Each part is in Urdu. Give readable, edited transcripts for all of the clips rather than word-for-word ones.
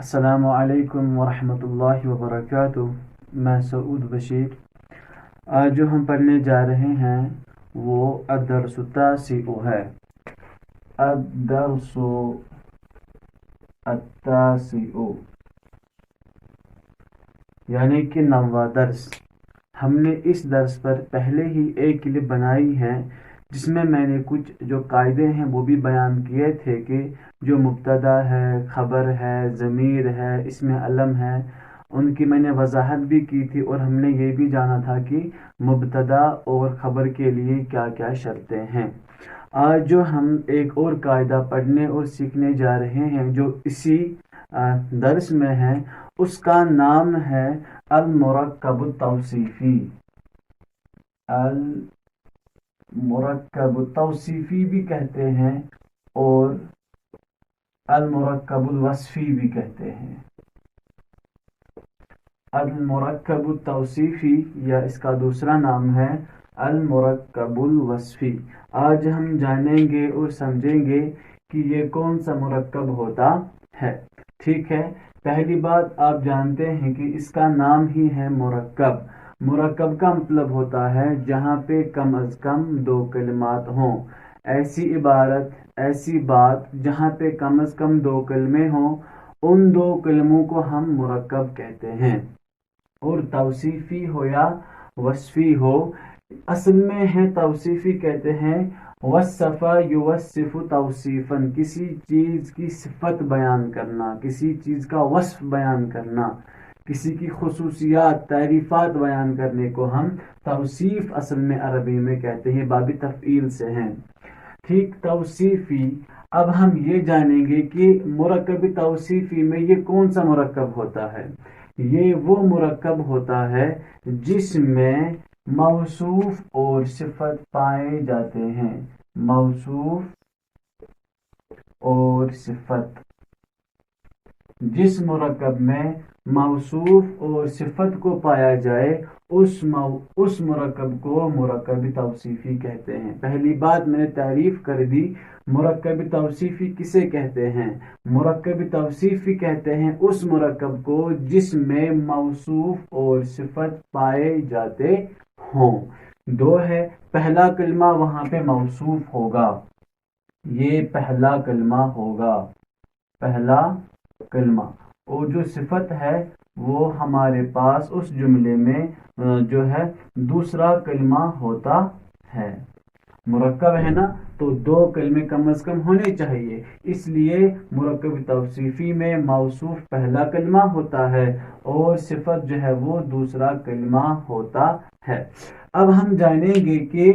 السلام علیکم ورحمۃ اللہ وبرکاتہ۔ میں سعود بشیر۔ آج جو ہم پڑھنے جا رہے ہیں وہ الدرس التاسع ہے۔ الدرس التاسع یعنی کہ 9واں درس۔ ہم نے اس درس پر پہلے ہی ایک کلپ بنائی ہے جس میں نے کچھ جو قاعدے ہیں وہ بھی بیان کیے تھے کہ جو مبتدا ہے، خبر ہے، ضمیر ہے، اسم علم ہے، ان کی میں نے وضاحت بھی کی تھی، اور ہم نے یہ بھی جانا تھا کہ مبتدا اور خبر کے لیے کیا کیا شرطیں ہیں۔ آج جو ہم ایک اور قاعدہ پڑھنے اور سیکھنے جا رہے ہیں جو اسی درس میں ہے، اس کا نام ہے المرکب التوصیفی۔ المرکب التوصیفی بھی کہتے ہیں اور المرکب الوصفی بھی کہتے ہیں۔ المرکب التوصیفی یا اس کا دوسرا نام ہے المرکب الوصفی۔ آج ہم جانیں گے اور سمجھیں گے کہ یہ کون سا مرکب ہوتا ہے۔ ٹھیک ہے، پہلی بات آپ جانتے ہیں کہ اس کا نام ہی ہے مرکب۔ مرکب کا مطلب ہوتا ہے جہاں پہ کم از کم 2 کلمات ہوں۔ ایسی عبارت، ایسی بات جہاں پہ کم از کم 2 کلمے ہوں، ان 2 کلموں کو ہم مرکب کہتے ہیں۔ اور توصیفی ہو یا وصفی ہو، اصل میں ہے توصیفی کہتے ہیں وصف یوصف توصیفا، کسی چیز کی صفت بیان کرنا، کسی چیز کا وصف بیان کرنا، کسی کی خصوصیات، تعریفات بیان کرنے کو ہم توصیف اصل میں عربی میں کہتے ہیں، باب تفعیل سے ہیں۔ ٹھیک، توصیفی۔ اب ہم یہ جانیں گے کہ مرکب توصیفی میں یہ کون سا مرکب ہوتا ہے۔ یہ وہ مرکب ہوتا ہے جس میں موصوف اور صفت پائے جاتے ہیں۔ موصوف اور صفت، جس مرکب میں موصوف اور صفت کو پایا جائے اس مرکب کو مرکب توصیفی کہتے ہیں۔ پہلی بات میں نے تعریف کر دی، مرکب توصیفی کسے کہتے ہیں؟ مرکب توصیفی کہتے ہیں اس مرکب کو جس میں موصوف اور صفت پائے جاتے ہوں۔ 2 ہے، پہلا کلمہ وہاں پہ موصوف ہوگا، یہ پہلا کلمہ ہوگا، پہلا کلمہ، اور جو صفت ہے وہ ہمارے پاس اس جملے میں جو ہے دوسرا کلمہ ہوتا ہے۔ مرکب ہے نا، تو 2 کلمے کم از کم ہونے چاہیے، اس لیے مرکب توصیفی میں موصوف پہلا کلمہ ہوتا ہے اور صفت جو ہے وہ دوسرا کلمہ ہوتا ہے۔ اب ہم جانیں گے کہ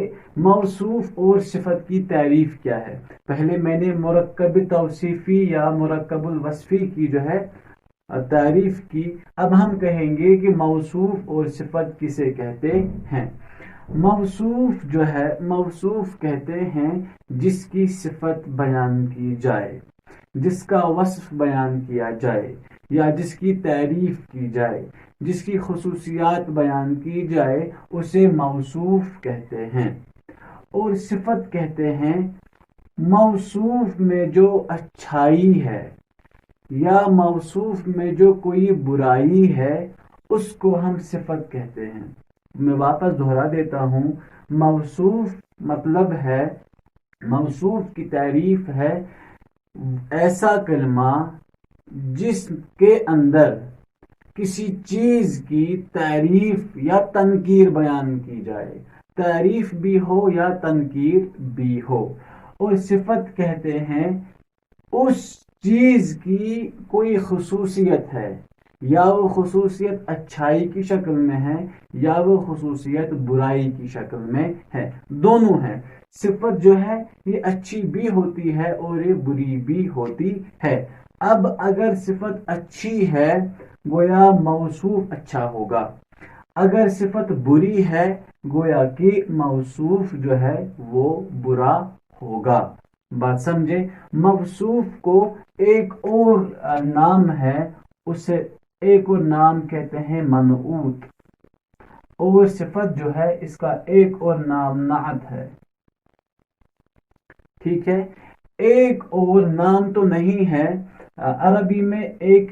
موصوف اور صفت کی تعریف کیا ہے۔ پہلے میں نے مرکب توصیفی یا مرکب الوصفی کی جو ہے تعریف کی، اب ہم کہیں گے کہ موصوف اور صفت کسے کہتے ہیں۔ موصوف جو ہے، موصوف کہتے ہیں جس کی صفت بیان کی جائے، جس کا وصف بیان کیا جائے، یا جس کی تعریف کی جائے، جس کی خصوصیات بیان کی جائے، اسے موصوف کہتے ہیں۔ اور صفت کہتے ہیں موصوف میں جو اچھائی ہے یا موصوف میں جو کوئی برائی ہے اس کو ہم صفت کہتے ہیں۔ میں واپس دہرا دیتا ہوں، موصوف مطلب ہے، موصوف کی تعریف ہے ایسا کلمہ جس کے اندر کسی چیز کی تعریف یا تنکیر بیان کی جائے، تعریف بھی ہو یا تنکیر بھی ہو۔ اور صفت کہتے ہیں اس چیز کی کوئی خصوصیت ہے، یا وہ خصوصیت اچھائی کی شکل میں ہے یا وہ خصوصیت برائی کی شکل میں ہے، دونوں ہے۔ صفت جو ہے یہ اچھی بھی ہوتی ہے اور یہ بری بھی ہوتی ہے۔ اب اگر صفت اچھی ہے گویا موصوف اچھا ہوگا، اگر صفت بری ہے گویا کہ موصوف جو ہے وہ برا ہوگا۔ بات سمجھے؟ موصوف کو ایک اور نام ہے، اسے ایک اور نام کہتے ہیں منعوت، اور صفت جو ہے اس کا ایک اور نام نعت ہے۔ ٹھیک ہے، ایک اور نام تو نہیں ہے، عربی میں ایک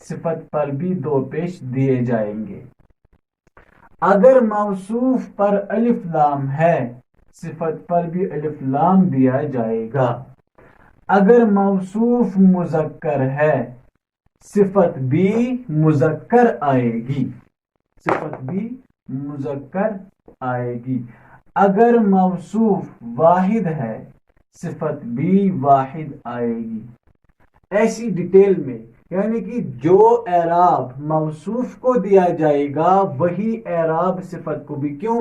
صفت پر بھی دو پیش دیے جائیں گے۔ اگر موصوف پر الف لام ہے صفت پر بھی الف لام دیا جائے گا۔ اگر موصوف مذکر ہے صفت بھی مذکر آئے گی، صفت بھی مذکر آئے گی۔ اگر موصوف واحد ہے صفت بھی واحد آئے گی۔ ایسی ڈیٹیل میں یعنی کہ جو اعراب موصوف کو دیا جائے گا وہی اعراب صفت کو بھی، کیوں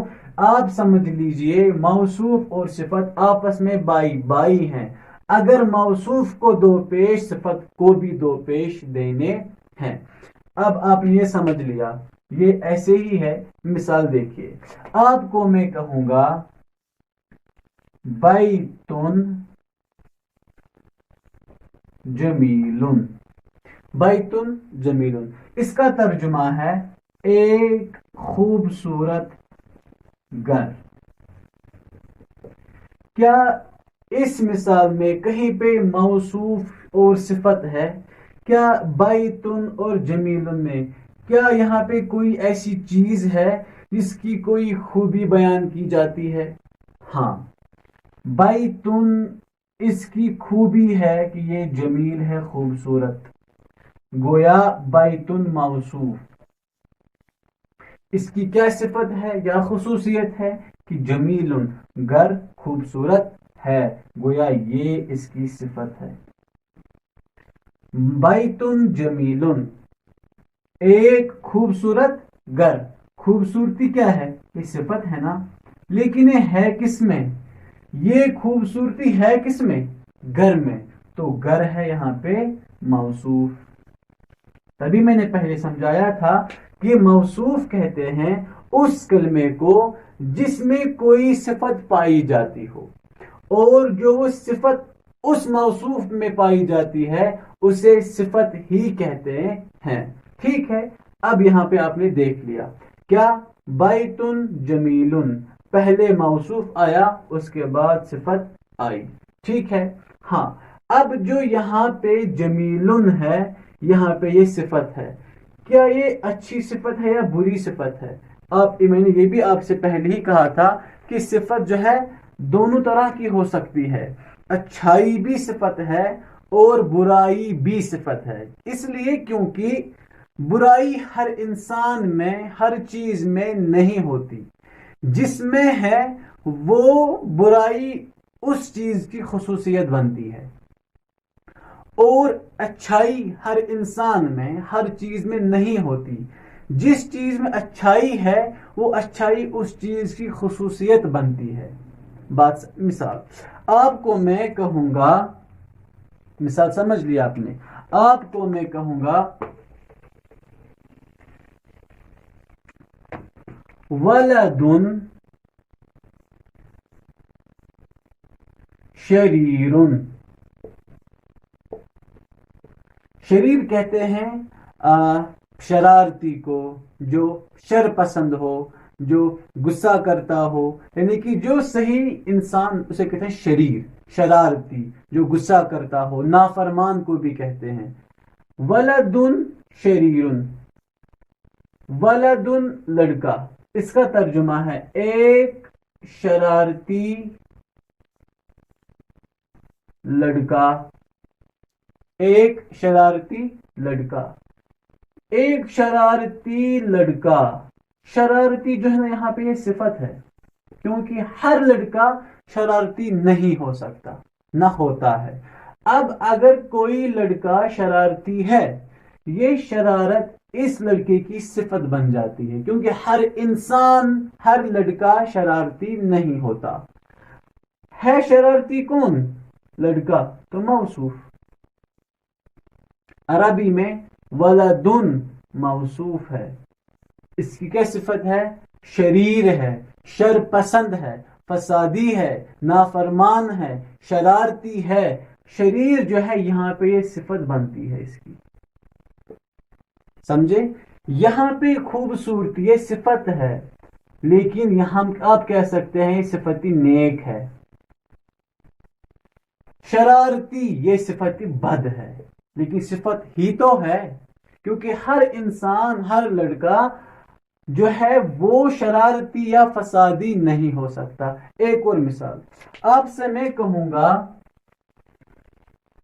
آپ سمجھ لیجئے موصوف اور صفت آپس میں بائی بائی ہیں، اگر موصوف کو دو پیش صفت کو بھی دو پیش دینے ہیں۔ اب آپ نے یہ سمجھ لیا، یہ ایسے ہی ہے۔ مثال دیکھیے، آپ کو میں کہوں گا بیتن جمیلن، بیتن جمیلن، اس کا ترجمہ ہے ایک خوبصورت گھر۔ کیا اس مثال میں کہیں پہ موصوف اور صفت ہے؟ کیا بیتن اور جمیلن میں کیا یہاں پہ کوئی ایسی چیز ہے جس کی کوئی خوبی بیان کی جاتی ہے؟ ہاں، بیتن اس کی خوبی ہے کہ یہ جمیل ہے، خوبصورت، گویا بیتن موصوف، اس کی کیا صفت ہے یا خصوصیت ہے کہ جمیلن گھر خوبصورت ہے، گویا یہ اس کی صفت ہے۔ بیتن جمیلن ایک خوبصورت گھر، خوبصورتی کیا ہے؟ یہ صفت ہے نا، لیکن یہ ہے کس میں؟ یہ خوبصورتی ہے کس میں؟ گھر میں، تو گھر ہے یہاں پہ موصوف۔ تبھی میں نے پہلے سمجھایا تھا کہ موصوف کہتے ہیں اس کلمے کو جس میں کوئی صفت پائی جاتی ہو، اور جو وہ صفت اس موصوف میں پائی جاتی ہے اسے صفت ہی کہتے ہیں۔ ٹھیک ہے، اب یہاں پہ آپ نے دیکھ لیا کیا بیتن جمیلن، پہلے موصوف آیا اس کے بعد صفت آئی، ٹھیک ہے۔ ہاں، اب جو یہاں پہ جمیلن ہے یہاں پہ یہ صفت ہے، کیا یہ اچھی صفت ہے یا بری صفت ہے؟ میں نے یہ بھی آپ سے پہلے ہی کہا تھا کہ صفت جو ہے دونوں طرح کی ہو سکتی ہے، اچھائی بھی صفت ہے اور برائی بھی صفت ہے، اس لیے کیونکہ برائی ہر انسان میں ہر چیز میں نہیں ہوتی، جس میں ہے وہ برائی اس چیز کی خصوصیت بنتی ہے، اور اچھائی ہر انسان میں ہر چیز میں نہیں ہوتی، جس چیز میں اچھائی ہے وہ اچھائی اس چیز کی خصوصیت بنتی ہے۔ مثال آپ کو میں کہوں گا، مثال سمجھ لیا آپ نے، آپ کو میں کہوں گا ولدن شریرن، شریر کہتے ہیں شرارتی کو، جو شر پسند ہو، جو غصہ کرتا ہو، یعنی کہ جو صحیح انسان اسے کہتے ہیں شریر، شرارتی، جو غصہ کرتا ہو، نافرمان کو بھی کہتے ہیں۔ ولدن شریرن، ولدن لڑکا، اس کا ترجمہ ہے ایک شرارتی لڑکا، ایک شرارتی لڑکا، ایک شرارتی لڑکا، شرارتی جو ہے نا یہاں پہ یہ صفت ہے، کیونکہ ہر لڑکا شرارتی نہیں ہو سکتا، نہ ہوتا ہے۔ اب اگر کوئی لڑکا شرارتی ہے، یہ شرارت اس لڑکے کی صفت بن جاتی ہے، کیونکہ ہر انسان، ہر لڑکا شرارتی نہیں ہوتا ہے۔ شرارتی کون؟ لڑکا، تو موصوف۔ عربی میں ولدن موصوف ہے، اس کی کیا صفت ہے؟ شریر ہے، شر پسند ہے، فسادی ہے، نافرمان ہے، شرارتی ہے، شریر جو ہے یہاں پہ یہ صفت بنتی ہے اس کی، سمجھے؟ یہاں پہ خوبصورتی یہ صفت ہے، لیکن یہاں آپ کہہ سکتے ہیں یہ صفتی نیک ہے، شرارتی یہ صفتی بد ہے، لیکن صفت ہی تو ہے، کیونکہ ہر انسان، ہر لڑکا جو ہے وہ شرارتی یا فسادی نہیں ہو سکتا. ایک اور مثال آپ سے میں کہوں گا،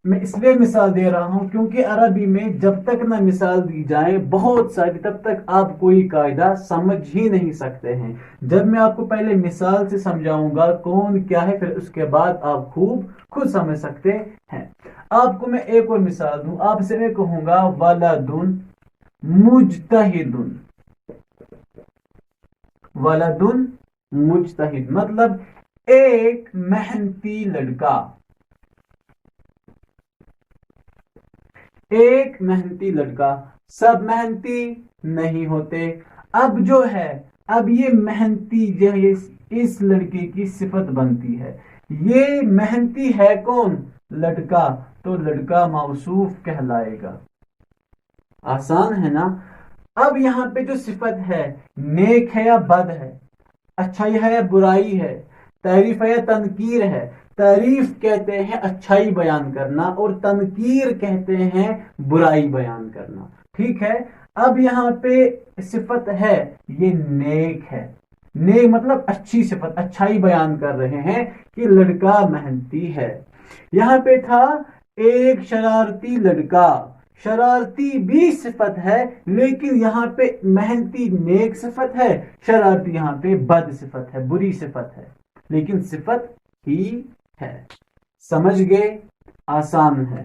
میں اس لیے مثال دے رہا ہوں کیونکہ عربی میں جب تک نہ مثال دی جائے بہت ساری، تب تک آپ کوئی قاعدہ سمجھ ہی نہیں سکتے ہیں. جب میں آپ کو پہلے مثال سے سمجھاؤں گا کون کیا ہے، پھر اس کے بعد آپ خود سمجھ سکتے ہیں. آپ کو میں ایک اور مثال دوں. آپ سے میں کہوں گا ولدن مجتہدن. ولدن مجتہد مطلب ایک محنتی لڑکا. ایک محنتی لڑکا. سب محنتی نہیں ہوتے. اب جو ہے، اب یہ محنتی جو ہے اس لڑکے کی صفت بنتی ہے. یہ محنتی ہے کون؟ لڑکا. تو لڑکا موصوف کہلائے گا. آسان ہے نا. اب یہاں پہ جو صفت ہے نیک ہے یا بد ہے، اچھائی ہے یا برائی ہے، تعریف ہے یا تنکیر ہے. تعریف کہتے ہیں اچھائی بیان کرنا اور تنکیر کہتے ہیں برائی بیان کرنا. ٹھیک ہے. اب یہاں پہ صفت ہے یہ نیک ہے. نیک مطلب اچھی صفت، اچھائی بیان کر رہے ہیں کہ لڑکا محنتی ہے. یہاں پہ تھا ایک شرارتی لڑکا. شرارتی بھی صفت ہے لیکن یہاں پہ محنتی نیک صفت ہے، شرارتی یہاں پہ بد صفت ہے، بری صفت ہے، لیکن صفت ہی ہے. سمجھ گئے؟ آسان ہے.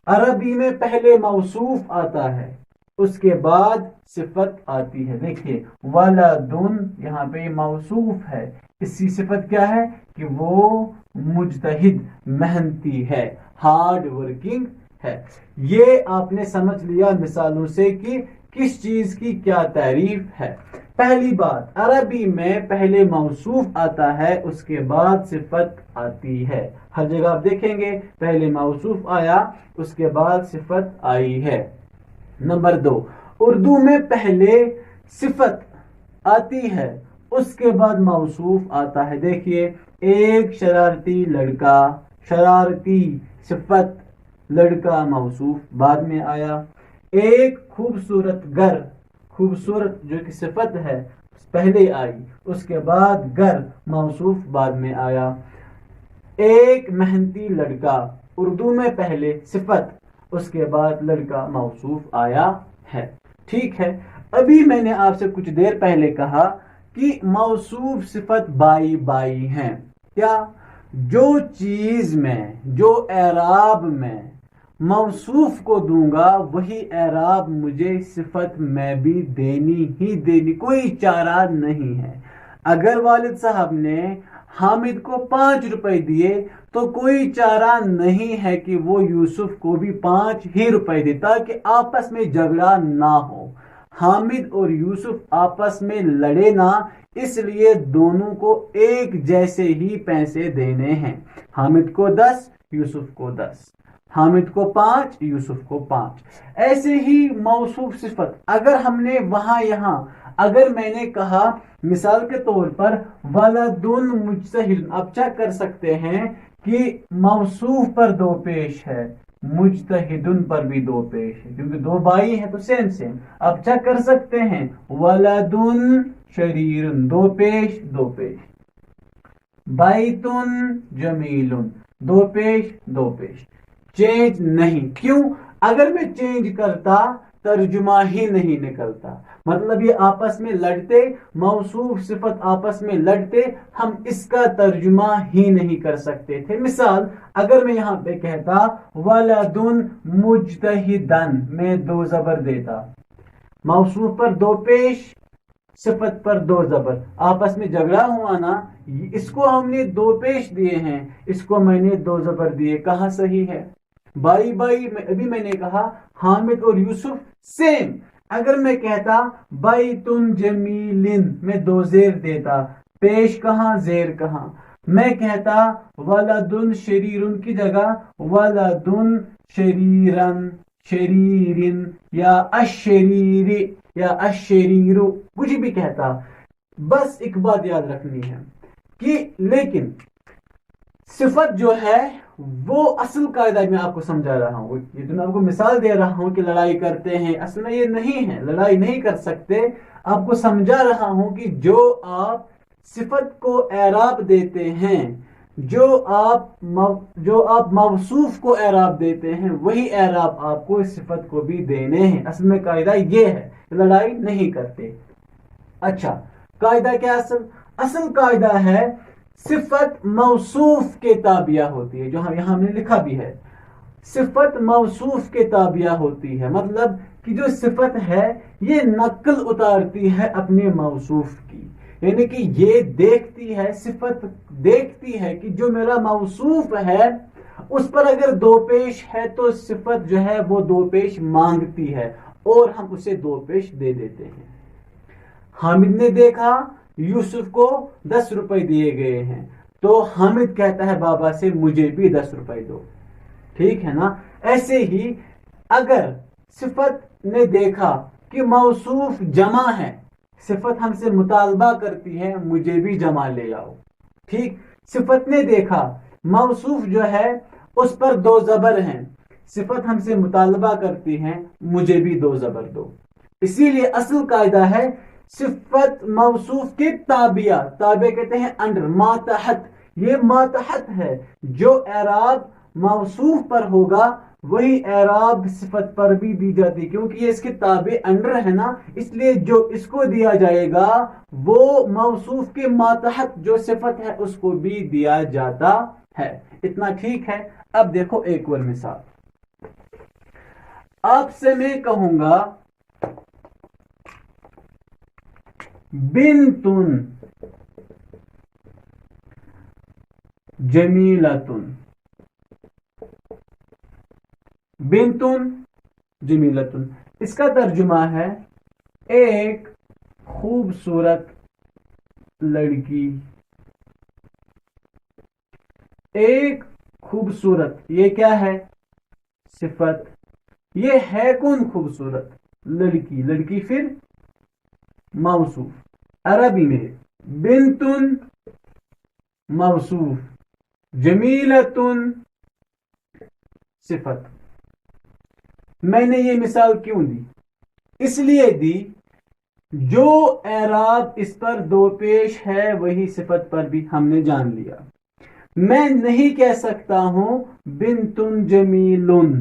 عربی میں پہلے موصوف آتا ہے، اس کے بعد صفت آتی ہے. دیکھیے ولدن یہاں پہ موصوف ہے، اس کی صفت کیا ہے کہ وہ مجتہد، محنتی ہے، ہارڈ ورکنگ ہے. یہ آپ نے سمجھ لیا مثالوں سے کہ کس چیز کی کیا تعریف ہے. پہلی بات، عربی میں پہلے موصوف آتا ہے اس کے بعد صفت آتی ہے. ہر جگہ آپ دیکھیں گے پہلے موصوف آیا اس کے بعد صفت آئی ہے. نمبر 2، اردو میں پہلے صفت آتی ہے اس کے بعد موصوف آتا ہے. دیکھیے ایک شرارتی لڑکا، شرارتی صفت، لڑکا موصوف بعد میں آیا. ایک خوبصورت گھر، خوبصورت جو کہ صفت ہے پہلے آئی، اس کے بعد گھر موصوف بعد میں آیا. ایک محنتی لڑکا، اردو میں پہلے صفت اس کے بعد لڑکا موصوف آیا ہے. ٹھیک ہے. ابھی میں نے آپ سے کچھ دیر پہلے کہا کہ موصوف صفت بائی بائی ہیں. کیا؟ جو چیز میں، جو اعراب میں موصوف کو دوں گا وہی اعراب مجھے صفت میں بھی دینی ہی دینی، کوئی چارہ نہیں ہے. اگر والد صاحب نے حامد کو 5 روپے دیے تو کوئی چارہ نہیں ہے کہ وہ یوسف کو بھی 5 ہی روپے دے تاکہ آپس میں جھگڑا نہ ہو. حامد اور یوسف آپس میں لڑے نہ، اس لیے دونوں کو ایک جیسے ہی پیسے دینے ہیں. حامد کو 10، یوسف کو 10، حامد کو 5، یوسف کو 5. ایسے ہی موصوف صفت اگر ہم نے وہاں یہاں، اگر میں نے کہا مثال کے طور پر ولدن مجتہد، آپ چیک کر سکتے ہیں کہ موصوف پر 2 پیش ہے، مجتہدن پر بھی 2 پیش ہے کیونکہ 2 بائی ہیں تو سیم سیم. آپ چیک کر سکتے ہیں ولدن شریرن 2 پیش 2 پیش. بیتن جمیلن 2 پیش 2 پیش. چینج نہیں. کیوں؟ اگر میں چینج کرتا ترجمہ ہی نہیں نکلتا. مطلب یہ آپس میں لڑتے، موصوف صفت آپس میں لڑتے، ہم اس کا ترجمہ ہی نہیں کر سکتے تھے. مثال اگر میں یہاں پہ کہتا ولدن مجتہدن، میں 2 زبر دیتا، موصوف پر 2 پیش، صفت پر 2 زبر، آپس میں جھگڑا ہوا نا. اس کو ہم نے 2 پیش دیے ہیں، اس کو میں نے 2 زبر دیے. کہاں صحیح ہے؟ By by. ابھی میں نے کہا حامد اور یوسف سیم. اگر میں کہتا بیتن جمیلن، میں 2 زیر دیتا، پیش کہاں زیر کہاں. میں کہتا ولدن شریرن کی جگہ ولدن شریرن، شریرن یا اشریری یا اشریرو، کچھ بھی کہتا. بس ایک بات یاد رکھنی ہے کہ لیکن صفت جو ہے وہ اصل قاعدہ میں آپ کو سمجھا رہا ہوں. یہ تو میں آپ کو مثال دے رہا ہوں کہ لڑائی کرتے ہیں، اصل میں یہ نہیں ہے، لڑائی نہیں کر سکتے. آپ کو سمجھا رہا ہوں کہ جو آپ صفت کو اعراب دیتے ہیں، جو آپ موصوف کو اعراب دیتے ہیں، وہی اعراب آپ کو اس صفت کو بھی دینے ہیں. اصل میں قاعدہ یہ ہے، لڑائی نہیں کرتے. اچھا، قاعدہ کیا اصل قاعدہ ہے صفت موصوف کے تابعہ ہوتی ہے، جو یہاں ہم نے لکھا بھی ہے. صفت موصوف کے تابعہ ہوتی ہے، مطلب کہ جو صفت ہے یہ نقل اتارتی ہے اپنے موصوف کی، یعنی کہ یہ دیکھتی ہے، صفت دیکھتی ہے کہ جو میرا موصوف ہے اس پر اگر دو پیش ہے تو صفت جو ہے وہ دو پیش مانگتی ہے اور ہم اسے دو پیش دے دیتے ہیں. حامد نے دیکھا یوسف کو 10 روپے دیے گئے ہیں، تو حامد کہتا ہے بابا سے مجھے بھی 10 روپے دو. ٹھیک ہے نا؟ ایسے ہی اگر صفت نے دیکھا کہ موصوف جمع ہے، صفت ہم سے مطالبہ کرتی ہے مجھے بھی جمع لے آؤ. ٹھیک، صفت نے دیکھا موصوف جو ہے اس پر 2 زبر ہیں، صفت ہم سے مطالبہ کرتی ہے مجھے بھی 2 زبر دو. اسی لیے اصل قاعدہ ہے صفت موصوف کے تابعہ، تابع کہتے ہیں انڈر، ماتحت. یہ ماتحت ہے، جو اعراب موصوف پر ہوگا وہی اعراب صفت پر بھی دی جاتی، کیونکہ یہ اس کے تابع انڈر ہے نا، اس لیے جو اس کو دیا جائے گا وہ موصوف کے ماتحت جو صفت ہے اس کو بھی دیا جاتا ہے. اتنا ٹھیک ہے؟ اب دیکھو ایک اور مثال. آپ سے میں کہوں گا بنتن جمیلتن. بنتن جمیلتن، اس کا ترجمہ ہے ایک خوبصورت لڑکی. ایک خوبصورت، یہ کیا ہے؟ صفت. یہ ہے کون خوبصورت؟ لڑکی. لڑکی پھر موصوف. عربی میں بنتن موصوف، جمیلتن صفت. میں نے یہ مثال کیوں دی؟ اس لیے دی جو اعراب اس پر دو پیش ہے وہی صفت پر بھی ہم نے جان لیا. میں نہیں کہہ سکتا ہوں بنتن جمیلن،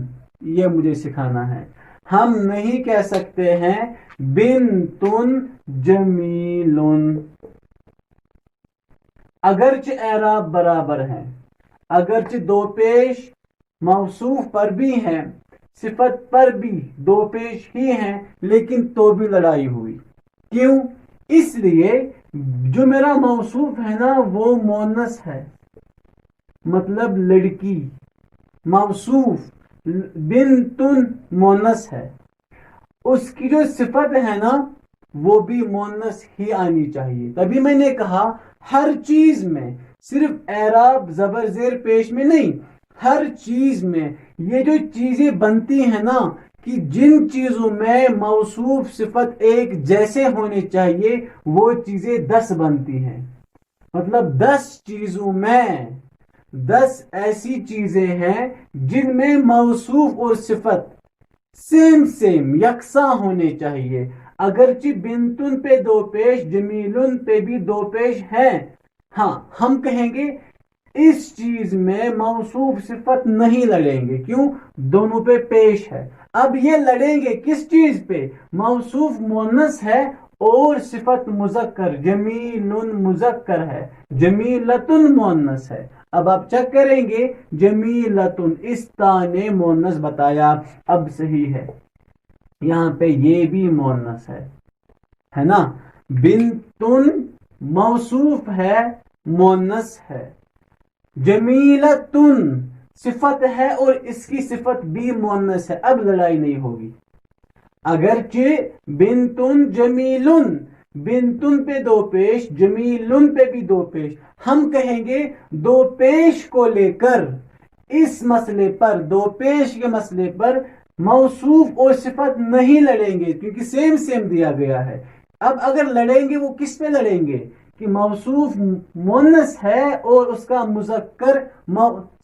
یہ مجھے سکھانا ہے. ہم نہیں کہہ سکتے ہیں بنتن جمیلن، اگرچہ اعراب برابر ہیں، اگرچہ دو پیش موصوف پر بھی ہیں، صفت پر بھی دو پیش ہی ہیں، لیکن تو بھی لڑائی ہوئی. کیوں؟ اس لیے جو میرا موصوف ہے نا وہ مونس ہے، مطلب لڑکی. موصوف بنتن مونس ہے، اس کی جو صفت ہے نا وہ بھی مونس ہی آنی چاہیے. تبھی میں نے کہا ہر چیز میں، صرف اعراب زبر زیر پیش میں نہیں، ہر چیز میں یہ جو چیزیں بنتی ہیں نا کہ جن چیزوں میں موصوف صفت ایک جیسے ہونے چاہیے وہ چیزیں 10 بنتی ہیں. مطلب 10 چیزوں میں 10 ایسی چیزیں ہیں جن میں موصوف اور صفت سیم یکساں ہونے چاہیے. اگرچہ بنتن پہ دو پیش، جمیلن پہ بھی دو پیش ہیں، ہاں ہم کہیں گے اس چیز میں موصوف صفت نہیں لڑیں گے. کیوں؟ دونوں پہ پیش ہے. اب یہ لڑیں گے کس چیز پہ؟ موصوف مونس ہے اور صفت مذکر، جمیلن مذکر ہے، جمیلتن مونس ہے. اب آپ چیک کریں گے جمیلتن، اس تا نے مونس بتایا، اب صحیح ہے. یہاں پہ یہ بھی مونس ہے نا. بنتن موصوف ہے، مونس ہے. جمیلتن صفت ہے اور اس کی صفت بھی مونس ہے. اب لڑائی نہیں ہوگی. اگرچہ بنتن جمیلن، بنتن پہ دو پیش، جمیلن پہ بھی دو پیش، ہم کہیں گے دو پیش کو لے کر اس مسئلے پر، دو پیش کے مسئلے پر موصوف اور صفت نہیں لڑیں گے کیونکہ سیم دیا گیا ہے. اب اگر لڑیں گے وہ کس پہ لڑیں گے؟ کہ موصوف مؤنث ہے اور اس کا مذکر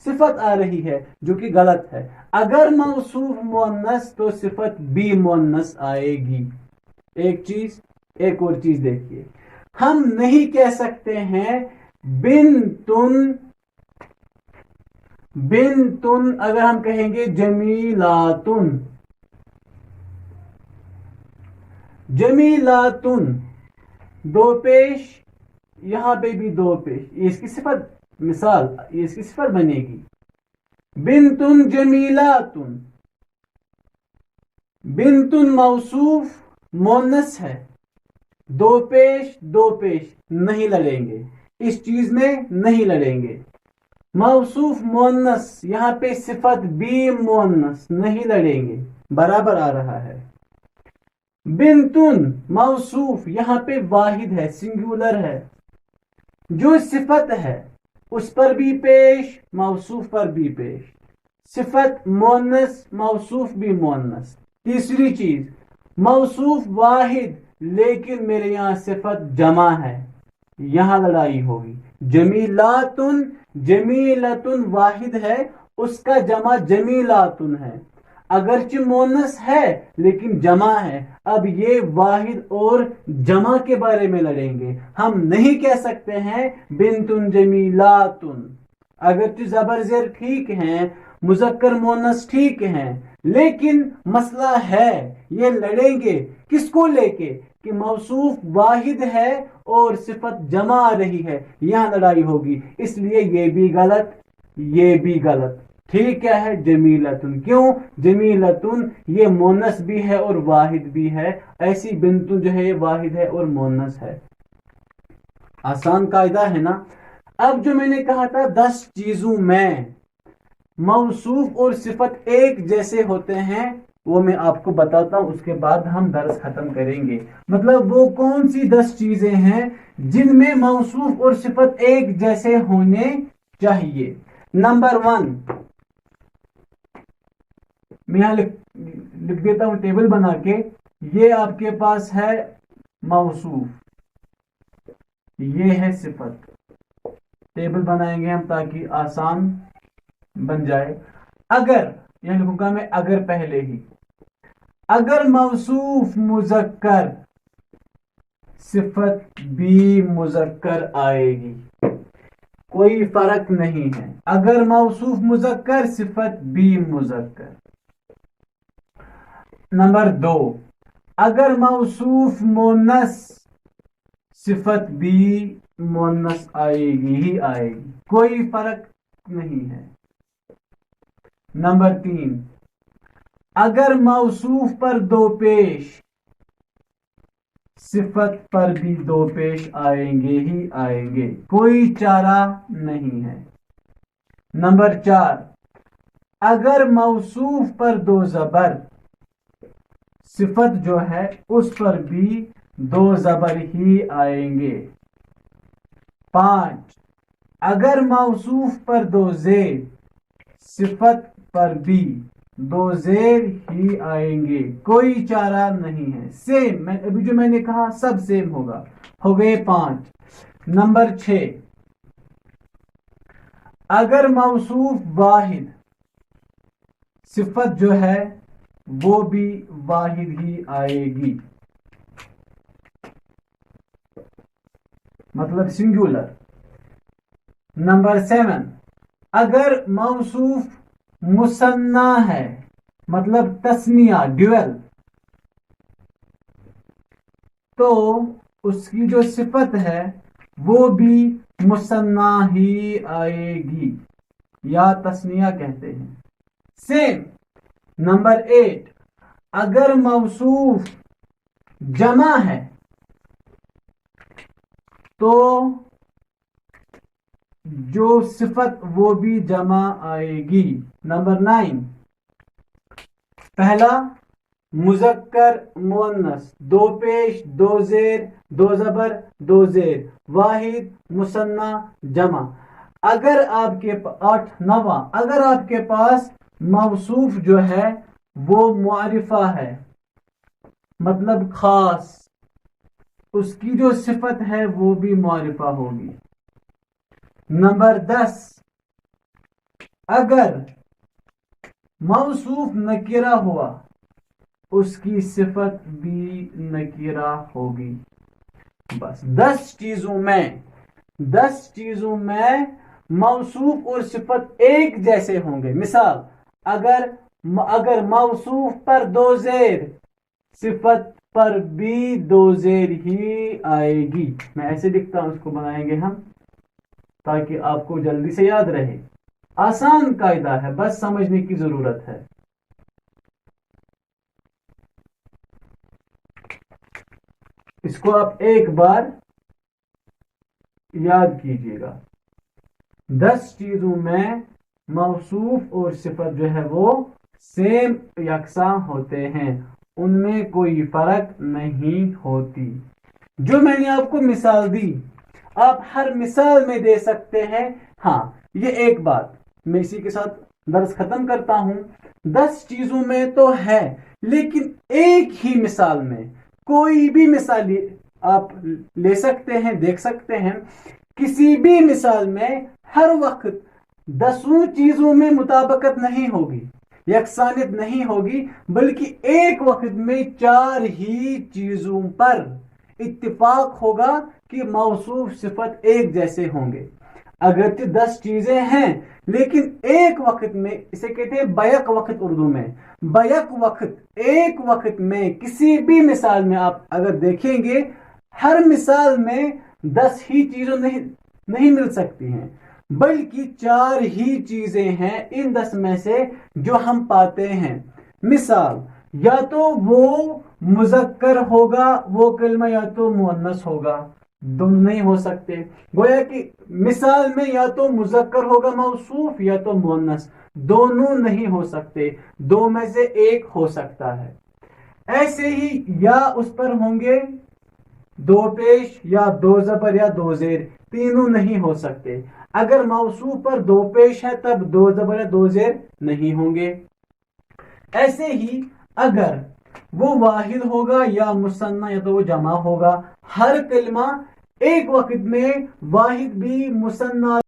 صفت آ رہی ہے، جو کہ غلط ہے. اگر موصوف مؤنث تو صفت بھی مؤنث آئے گی. ایک اور چیز دیکھیے، ہم نہیں کہہ سکتے ہیں بنتن اگر ہم کہیں گے جمیلاتن دو پیش، یہاں پہ بھی دو پیش، یہ اس کی صفت مثال، یہ اس کی صفت بنے گی. بنتن جمیلاتن، بنتن موصوف مؤنث ہے، دو پیش نہیں لڑیں گے، اس چیز میں نہیں لڑیں گے. موصوف مؤنث، یہاں پہ صفت بھی مؤنث، نہیں لڑیں گے، برابر آ رہا ہے. بنتن موصوف، یہاں پہ واحد ہے، سنگولر ہے، جو صفت ہے اس پر بھی پیش، موصوف پر بھی پیش، صفت مؤنث، موصوف بھی مؤنث. تیسری چیز، موصوف واحد لیکن میرے یہاں صفت جمع ہے، یہاں لڑائی ہوگی. جمیلتن واحد ہے، اس کا جمع جمیلاتن ہے، اگرچہ مؤنث ہے لیکن جمع ہے. اب یہ واحد اور جمع کے بارے میں لڑیں گے. ہم نہیں کہہ سکتے ہیں بنتن جمیلاتن، اگرچہ زبر زیر ٹھیک ہیں، مذکر مؤنث ٹھیک ہیں، لیکن مسئلہ ہے یہ لڑیں گے کس کو لے کے کہ موصوف واحد ہے اور صفت جمع آ رہی ہے، یہاں لڑائی ہوگی. اس لیے یہ بھی غلط. ٹھیک کیا ہے؟ جمیلتن. کیوں جمیلتن؟ یہ مؤنث بھی ہے اور واحد بھی ہے، ایسی بنتن جو ہے یہ واحد ہے اور مؤنث ہے. آسان قاعدہ ہے نا. اب جو میں نے کہا تھا 10 چیزوں میں موصوف اور صفت ایک جیسے ہوتے ہیں، وہ میں آپ کو بتاتا ہوں، اس کے بعد ہم درس ختم کریں گے. مطلب وہ کون سی 10 چیزیں ہیں جن میں موصوف اور صفت ایک جیسے ہونے چاہیے. نمبر 1، میں یہاں لکھ دیتا ہوں ٹیبل بنا کے. یہ آپ کے پاس ہے موصوف، یہ ہے صفت. ٹیبل بنائیں گے ہم تاکہ آسان بن جائے. اگر یہاں لکھوں گا میں اگر پہلے ہی، اگر موصوف مذکر، صفت بھی مذکر آئے گی، کوئی فرق نہیں ہے. اگر موصوف مذکر، صفت بھی مذکر. نمبر 2، اگر موصوف مؤنث، صفت بھی مؤنث آئے گی، کوئی فرق نہیں ہے. نمبر 3، اگر موصوف پر دو پیش، صفت پر بھی دو پیش آئیں گے، کوئی چارہ نہیں ہے. نمبر 4، اگر موصوف پر دو زبر، صفت جو ہے اس پر بھی دو زبر ہی آئیں گے. 5، اگر موصوف پر دو زیر، صفت پر بھی دو زیر ہی آئیں گے، کوئی چارہ نہیں ہے. سیم ابھی جو میں نے کہا سب سیم ہوگا. ہو گئے 5. نمبر 6، اگر موصوف واحد، صفت جو ہے وہ بھی واحد ہی آئے گی، مطلب سنگولر. نمبر 7، اگر موصوف مثنیٰ ہے، مطلب تثنیہ، ڈیول، تو اس کی جو صفت ہے وہ بھی مثنیٰ ہی آئے گی، یا تثنیہ کہتے ہیں. سیم. نمبر 8، اگر موصوف جمع ہے تو جو صفت وہ بھی جمع آئے گی. نمبر 9، پہلا مذکر مؤنث، دو پیش، دو زیر، دو زبر، دو زیر، واحد مثنیٰ جمع. اگر آپ کے 9واں، اگر آپ کے پاس موصوف جو ہے وہ معرفہ ہے، مطلب خاص، اس کی جو صفت ہے وہ بھی معرفہ ہوگی. نمبر 10، اگر موصوف نکرہ ہوا اس کی صفت بھی نکرہ ہوگی. بس 10 چیزوں میں موصوف اور صفت ایک جیسے ہوں گے. مثال، اگر موصوف پر 2 زیر، صفت پر بھی 2 زیر ہی آئے گی. میں ایسے لکھتا ہوں، اس کو بنائیں گے ہم تاکہ آپ کو جلدی سے یاد رہے. آسان قاعدہ ہے، بس سمجھنے کی ضرورت ہے. اس کو آپ ایک بار یاد کیجئے گا. 10 چیزوں میں موصوف اور صفت جو ہے وہ سیم یکساں ہوتے ہیں، ان میں کوئی فرق نہیں ہوتی. جو میں نے آپ کو مثال دی، آپ ہر مثال میں دے سکتے ہیں. ہاں، یہ ایک بات میں اسی کے ساتھ درس ختم کرتا ہوں. 10 چیزوں میں تو ہے، لیکن ایک ہی مثال میں کوئی بھی مثال آپ لے سکتے ہیں، دیکھ سکتے ہیں. کسی بھی مثال میں ہر وقت 10 چیزوں میں مطابقت نہیں ہوگی، یکسانیت نہیں ہوگی، بلکہ ایک وقت میں 4 ہی چیزوں پر اتفاق ہوگا کہ موصوف صفت ایک جیسے ہوں گے. اگرچہ 10 چیزیں ہیں، لیکن ایک وقت میں، اسے کہتے ہیں بیک وقت اردو میں، بیک وقت، ایک وقت میں کسی بھی مثال میں آپ اگر دیکھیں گے، ہر مثال میں 10 ہی چیزیں نہیں مل سکتی ہیں، بلکہ 4 ہی چیزیں ہیں ان 10 میں سے جو ہم پاتے ہیں. مثال، یا تو وہ مذکر ہوگا وہ کلمہ، یا تو مؤنث ہوگا. دونوں نہیں ہو سکتے. گویا کہ مثال میں یا تو مذکر ہوگا موصوف یا تو مؤنث، دونوں نہیں ہو سکتے، 2 میں سے ایک ہو سکتا ہے. ایسے ہی یا اس پر ہوں گے 2 پیش یا 2 زبر یا 2 زیر، تینوں نہیں ہو سکتے. اگر موصوف پر 2 پیش ہے تب 2 زبر یا 2 زیر نہیں ہوں گے. ایسے ہی اگر وہ واحد ہوگا یا مثنیٰ یا تو وہ جمع ہوگا. ہر کلمہ ایک وقت میں واحد بھی مثنیٰ